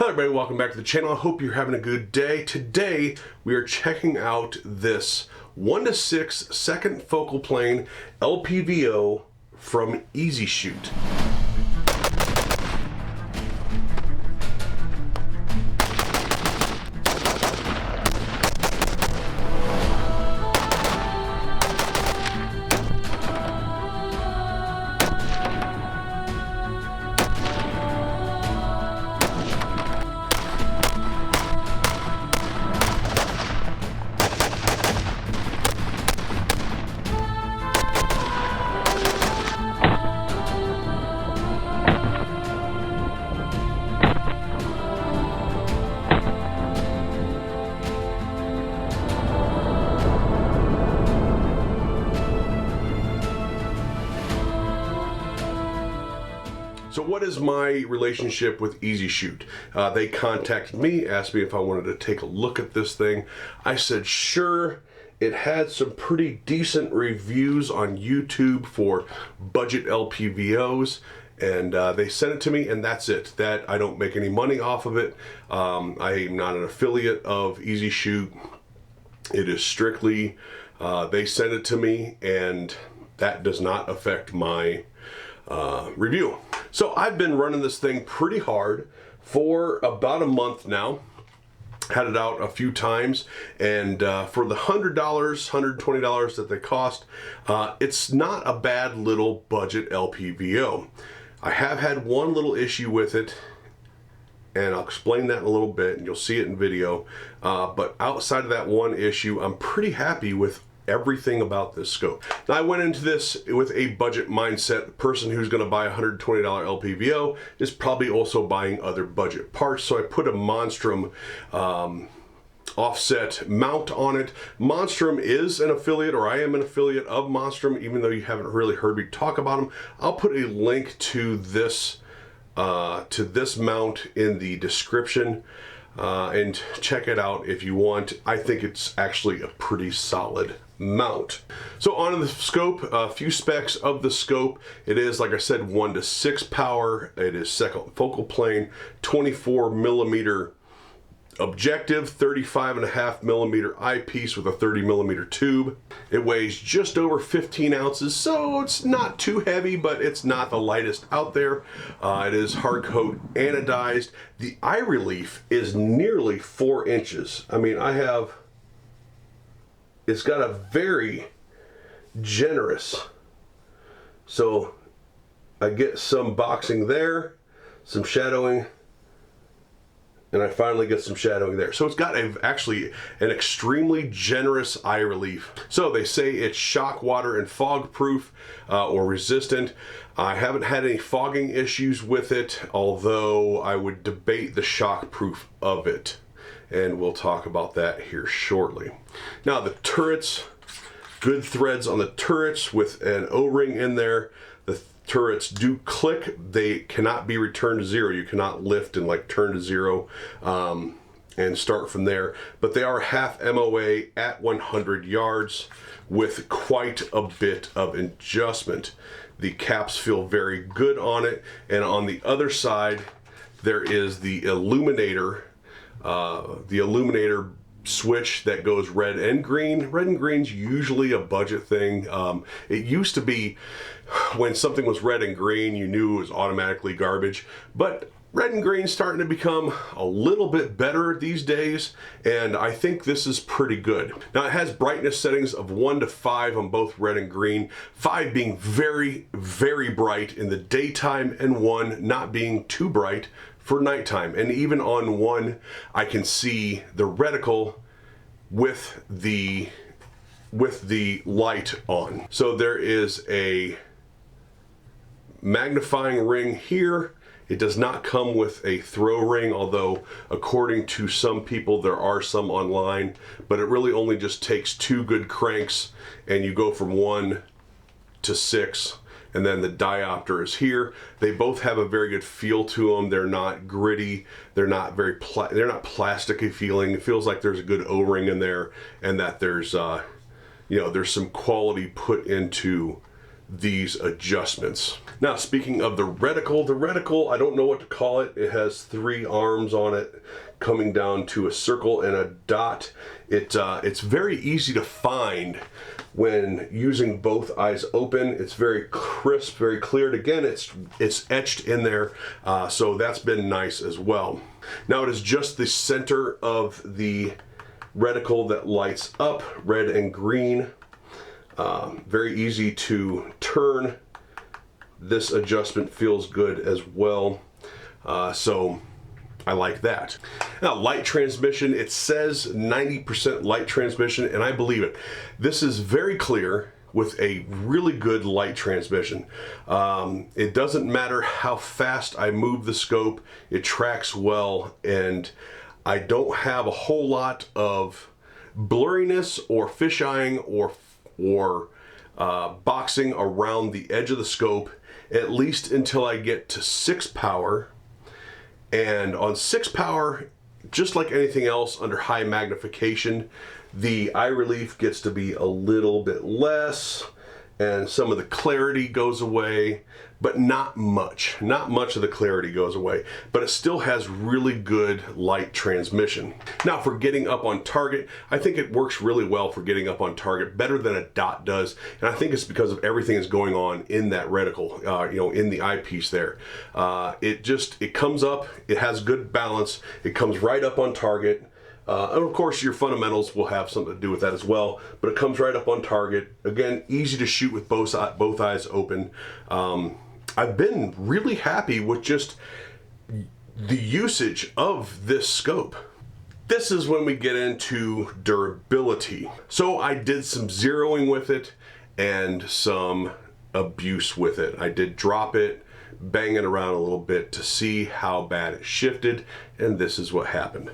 Hello everybody, welcome back to the channel. I hope you're having a good day. Today we are checking out this 1:6 second focal plane LPVO from Easy Shoot. So what is my relationship with Easy Shoot? They contacted me, asked me if I wanted to take a look at this thing. I said sure. It had some pretty decent reviews on YouTube for budget LPVOs, and they sent it to me, and that's it. That I don't make any money off of it. I am not an affiliate of Easy Shoot. It is strictly they sent it to me, and that does not affect my review. So I've been running this thing pretty hard for about a month now. Had it out a few times, and for the $100, $120 that they cost, it's not a bad little budget LPVO. I have had one little issue with it, and I'll explain that in a little bit, and you'll see it in video. But outside of that one issue, I'm pretty happy with everything about this scope. Now, I went into this with a budget mindset. The person who's going to buy a $120 LPVO is probably also buying other budget parts, so I put a Monstrum offset mount on it. Monstrum is an affiliate, or I am an affiliate of Monstrum, even though you haven't really heard me talk about them. I'll put a link to this mount in the description. And check it out if you want. I think it's actually a pretty solid mount. So on the scope, a few specs of the scope. It is, like I said, 1:6 power. It is second focal plane, 24 millimeter objective, 35.5 millimeter eyepiece with a 30 millimeter tube. It weighs just over 15 ounces, so it's not too heavy, but it's not the lightest out there. It is hard coat anodized. The eye relief is nearly 4 inches. I mean, it's got a very generous, so I get some boxing there, some shadowing, and I finally get some shadowing there. So it's got actually an extremely generous eye relief. So they say it's shock, water, and fog proof or resistant. I haven't had any fogging issues with it, although I would debate the shock proof of it. And we'll talk about that here shortly. Now the turrets, good threads on the turrets with an O-ring in there. The turrets do click. They cannot be returned to zero. You cannot lift and like turn to zero and start from there. But they are half MOA at 100 yards with quite a bit of adjustment. The caps feel very good on it. And on the other side, there is the illuminator switch that goes red and green. Red and green's usually a budget thing. It used to be when something was red and green, you knew it was automatically garbage, but red and green's starting to become a little bit better these days, and I think this is pretty good. Now, it has brightness settings of 1 to 5 on both red and green, 5 being very, very bright in the daytime and 1 not being too bright for nighttime. And even on 1, I can see the reticle with the light on. So there is a magnifying ring here. It does not come with a throw ring, although according to some people there are some online, but it really only just takes 2 good cranks and you go from 1 to 6, and then the diopter is here. They both have a very good feel to them. They're not gritty. They're not very they're not plasticky feeling. It feels like there's a good O-ring in there, and that there's there's some quality put into these adjustments. Now, speaking of the reticle, I don't know what to call it. It has 3 arms on it coming down to a circle and a dot. It's very easy to find when using both eyes open. It's very crisp, very clear. Again, it's etched in there, so that's been nice as well. Now, it is just the center of the reticle that lights up, red and green. Very easy to turn. This adjustment feels good as well, so I like that. Now, light transmission, it says 90% light transmission, and I believe it. This is very clear with a really good light transmission. It doesn't matter how fast I move the scope, it tracks well, and I don't have a whole lot of blurriness or fisheyeing or boxing around the edge of the scope, at least until I get to 6 power. And on 6 power, just like anything else under high magnification, the eye relief gets to be a little bit less and some of the clarity goes away, but not much. Not much of the clarity goes away, but it still has really good light transmission. Now, for getting up on target, I think it works really well for getting up on target, better than a dot does, and I think it's because of everything that's going on in that reticle, in the eyepiece there. It comes up, it has good balance, it comes right up on target. And of course your fundamentals will have something to do with that as well, but it comes right up on target. Again, easy to shoot with both eyes open. I've been really happy with just the usage of this scope. This is when we get into durability. So I did some zeroing with it and some abuse with it. I did drop it, bang it around a little bit to see how bad it shifted, and this is what happened.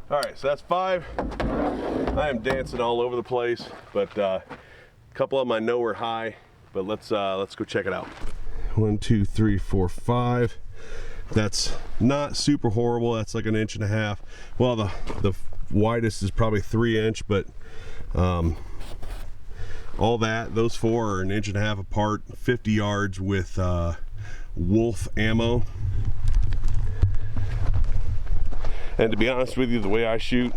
All right, so that's 5. I am dancing all over the place, but a couple of them I know are high, but let's go check it out. 1, 2, 3, 4, 5. That's not super horrible. That's like 1.5 inches. Well, the widest is probably 3 inch, but all those 4 are 1.5 inches apart. 50 yards with Wolf ammo. And to be honest with you, the way I shoot,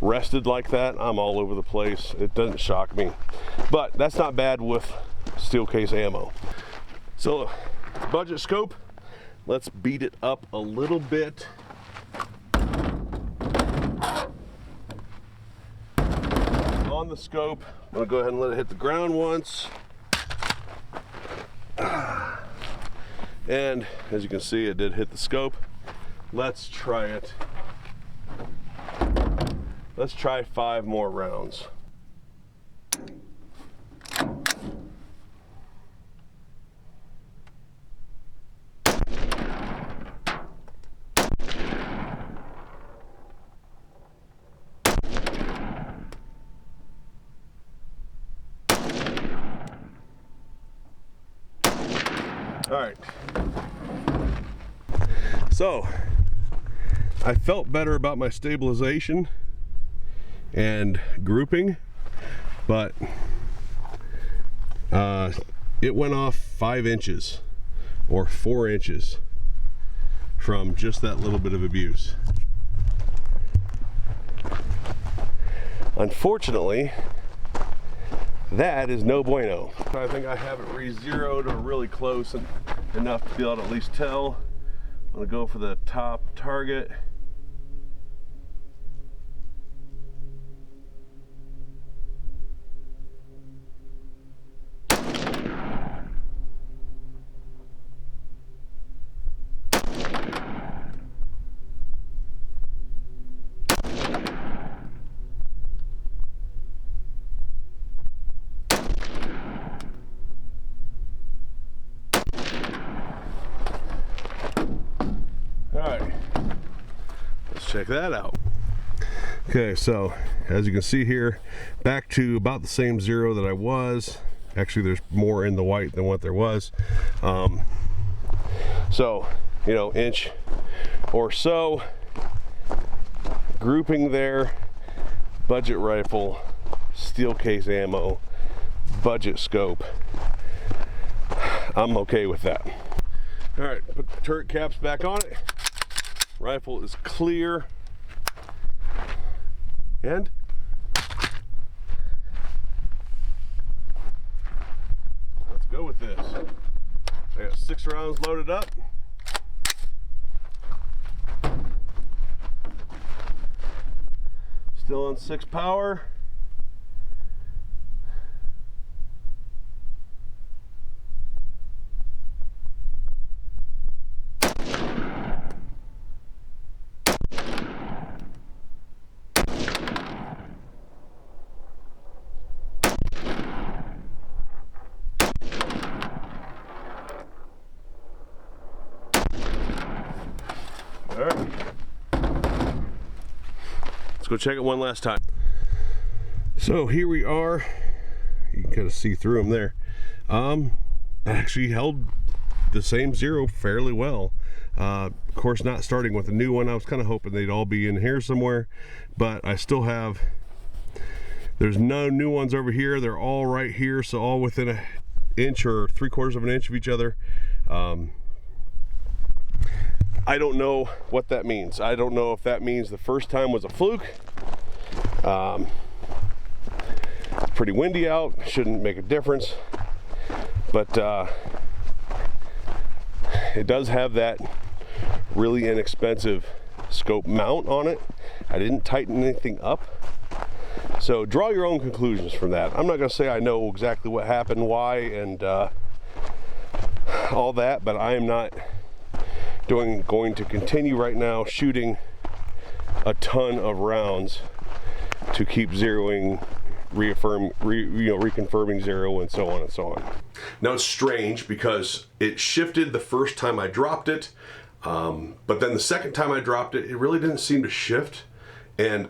rested like that, I'm all over the place. It doesn't shock me. But that's not bad with steel case ammo. So, budget scope, let's beat it up a little bit. On the scope, I'm gonna go ahead and let it hit the ground once. And as you can see, it did hit the scope. Let's try it. Let's try 5 more rounds. All right. So, I felt better about my stabilization and grouping, but it went off 5 inches or 4 inches from just that little bit of abuse. Unfortunately, that is no bueno. I think I have it re-zeroed or really close enough to be able to at least tell. I'm gonna go for the top target. Check that out. Okay, so as you can see here, back to about the same zero that I was. Actually, there's more in the white than what there was. So, you know, inch or so. Grouping there, budget rifle, steel case ammo, budget scope. I'm okay with that. All right, put the turret caps back on it. Rifle is clear. And let's go with this. I got 6 rounds loaded up. Still on 6 power. All right. Let's go check it one last time. So here we are. You can kind of see through them there. I actually held the same zero fairly well. Of course, not starting with a new one. I was kind of hoping they'd all be in here somewhere, but I still have, there's no new ones over here. They're all right here, so all within an inch or 3/4 of an inch of each other. I don't know what that means. I don't know if that means the first time was a fluke. It's pretty windy out, shouldn't make a difference, but it does have that really inexpensive scope mount on it. I didn't tighten anything up, so draw your own conclusions from that. I'm not going to say I know exactly what happened, why, and all that, but I am not going to continue right now shooting a ton of rounds to keep zeroing, reconfirming zero, and so on and so on. Now it's strange because it shifted the first time I dropped it, but then the second time I dropped it, it really didn't seem to shift, and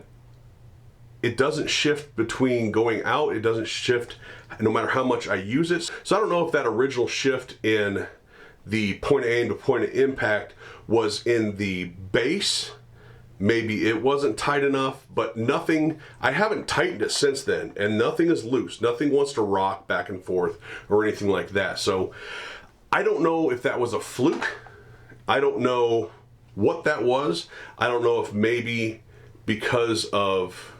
it doesn't shift between going out. It doesn't shift no matter how much I use it. So I don't know if that original shift in the point of aim to point of impact was in the base. Maybe it wasn't tight enough, but nothing, I haven't tightened it since then, and nothing is loose. Nothing wants to rock back and forth or anything like that. So I don't know if that was a fluke. I don't know what that was. I don't know if maybe because of,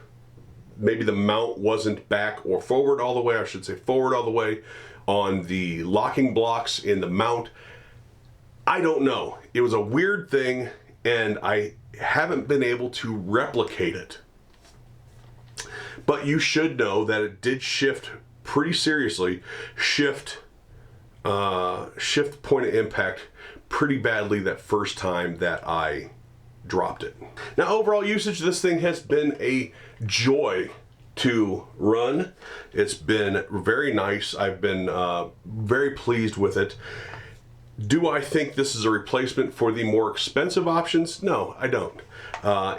maybe the mount wasn't back or forward all the way, I should say forward all the way on the locking blocks in the mount. I don't know. It was a weird thing, and I haven't been able to replicate it. But you should know that it did shift pretty seriously, shift point of impact pretty badly that first time that I dropped it. Now, overall usage, this thing has been a joy to run. It's been very nice. I've been very pleased with it. Do I think this is a replacement for the more expensive options? No, I don't.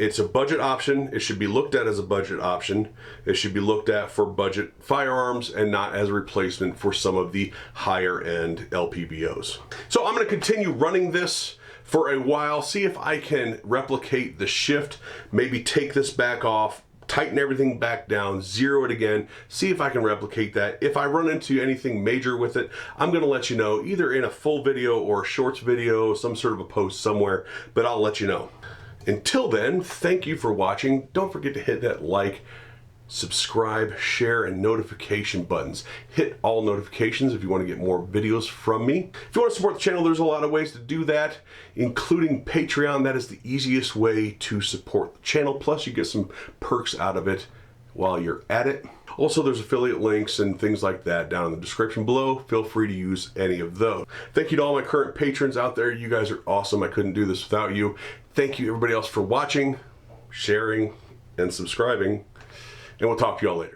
It's a budget option. It should be looked at as a budget option. It should be looked at for budget firearms and not as a replacement for some of the higher end LPVOs. So I'm going to continue running this for a while, see if I can replicate the shift, maybe take this back off, tighten everything back down, zero it again, see if I can replicate that. If I run into anything major with it, I'm gonna let you know, either in a full video or a shorts video, some sort of a post somewhere, but I'll let you know. Until then, thank you for watching. Don't forget to hit that like, subscribe, share, and notification buttons. Hit all notifications if you want to get more videos from me. If you want to support the channel, there's a lot of ways to do that, including Patreon. That is the easiest way to support the channel. Plus, you get some perks out of it while you're at it. Also, there's affiliate links and things like that down in the description below. Feel free to use any of those. Thank you to all my current patrons out there. You guys are awesome. I couldn't do this without you. Thank you everybody else for watching, sharing, and subscribing. And we'll talk to you all later.